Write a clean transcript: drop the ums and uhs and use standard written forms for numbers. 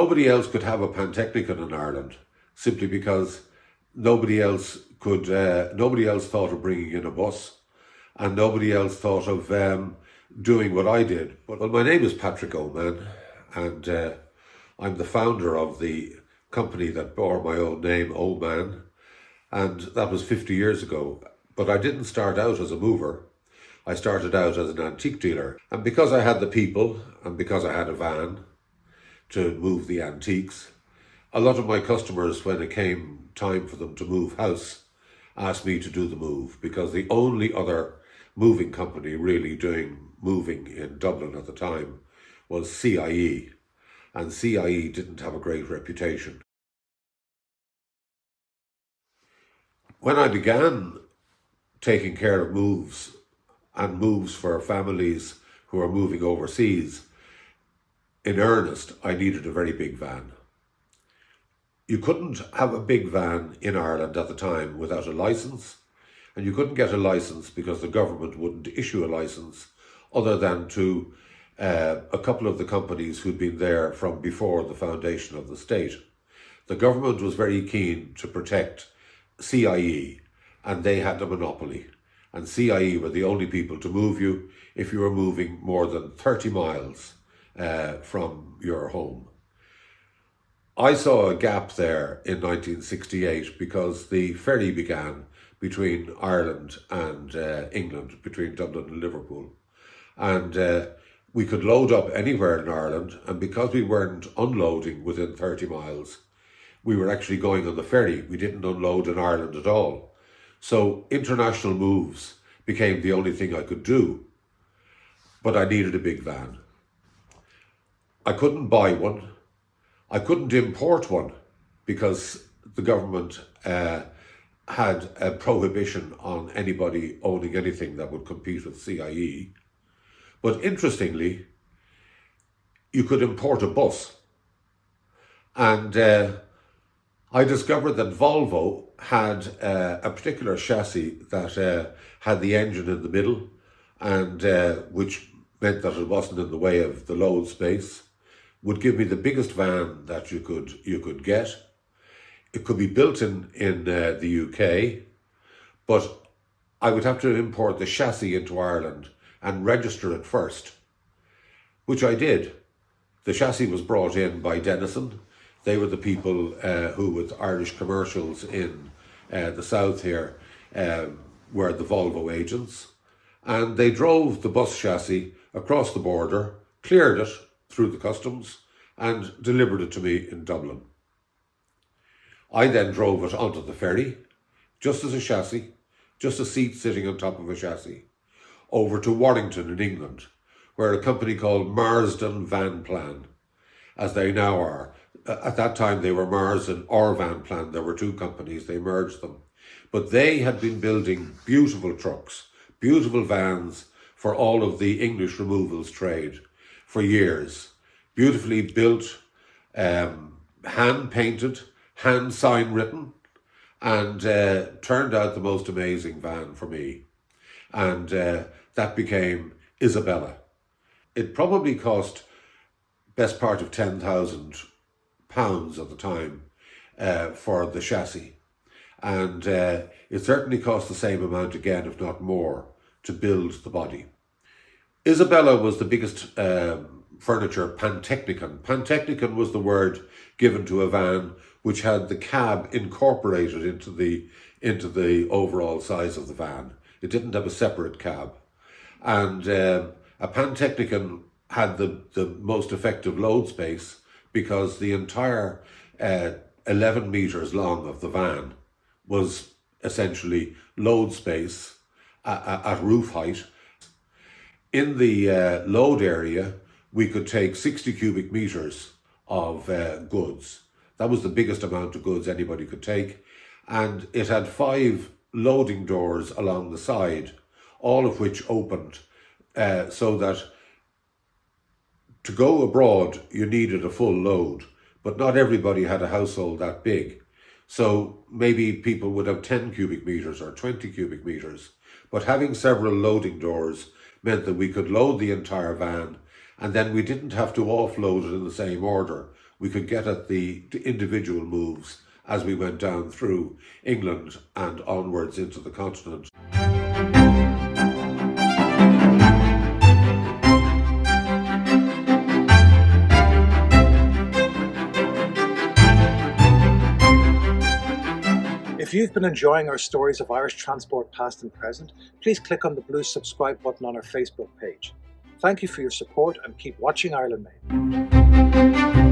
nobody else could have a Pantechnicon in Ireland simply because nobody else thought of bringing in a bus, and nobody else thought of doing what I did. Well, my name is Patrick Oman, and I'm the founder of the company that bore my own name, Oman, and that was 50 years ago. But I didn't start out as a mover. I started out as an antique dealer. And because I had the people, and because I had a van to move the antiques, a lot of my customers, when it came time for them to move house, asked me to do the move, because the only other moving company really doing moving in Dublin at the time was CIE, and CIE didn't have a great reputation. When I began taking care of moves and moves for families who are moving overseas, in earnest, I needed a very big van. You couldn't have a big van in Ireland at the time without a licence, and you couldn't get a licence because the government wouldn't issue a licence other than to a couple of the companies who'd been there from before the foundation of the state. The government was very keen to protect CIE, and they had a monopoly, and CIE were the only people to move you if you were moving more than 30 miles from your home. I saw a gap there in 1968 because the ferry began between Ireland and England, between Dublin and Liverpool. And we could load up anywhere in Ireland, and because we weren't unloading within 30 miles, we were actually going on the ferry. We didn't unload in Ireland at all. So international moves became the only thing I could do. But I needed a big van. I couldn't buy one. I couldn't import one because the government had a prohibition on anybody owning anything that would compete with CIE. But interestingly, you could import a bus. And I discovered that Volvo had a particular chassis that had the engine in the middle, and which meant that it wasn't in the way of the load space, would give me the biggest van that you could get. It could be built in the UK, but I would have to import the chassis into Ireland and register it first, which I did. The chassis was brought in by Denison. They were the people who, with Irish commercials in the south here, were the Volvo agents. And they drove the bus chassis across the border, cleared it through the customs, and delivered it to me in Dublin. I then drove it onto the ferry, just as a chassis, just a seat sitting on top of a chassis, over to Warrington in England, where a company called Marsden Van Plan, as they now are. At that time they were Marsden or Van Plan. There were two companies, they merged them. But they had been building beautiful trucks, beautiful vans for all of the English removals trade for years. Beautifully built, hand-painted, hand-sign written, and turned out the most amazing van for me. And that became Isabella. It probably cost best part of £10,000 at the time for the chassis. And it certainly cost the same amount again, if not more, to build the body. Isabella was the biggest furniture Pantechnicon. Pantechnicon was the word given to a van which had the cab incorporated into the overall size of the van. It didn't have a separate cab. And a Pantechnicon had the most effective load space because the entire 11 metres long of the van was essentially load space at roof height. In the load area, we could take 60 cubic metres of goods. That was the biggest amount of goods anybody could take. And it had 5 loading doors along the side, all of which opened so that to go abroad, you needed a full load, but not everybody had a household that big. So maybe people would have 10 cubic metres or 20 cubic metres, but having several loading doors meant that we could load the entire van And then we didn't have to offload it in the same order. We could get at the individual moves as we went down through England and onwards into the continent. If you've been enjoying our stories of Irish transport past and present, please click on the blue subscribe button on our Facebook page. Thank you for your support and keep watching Ireland Made.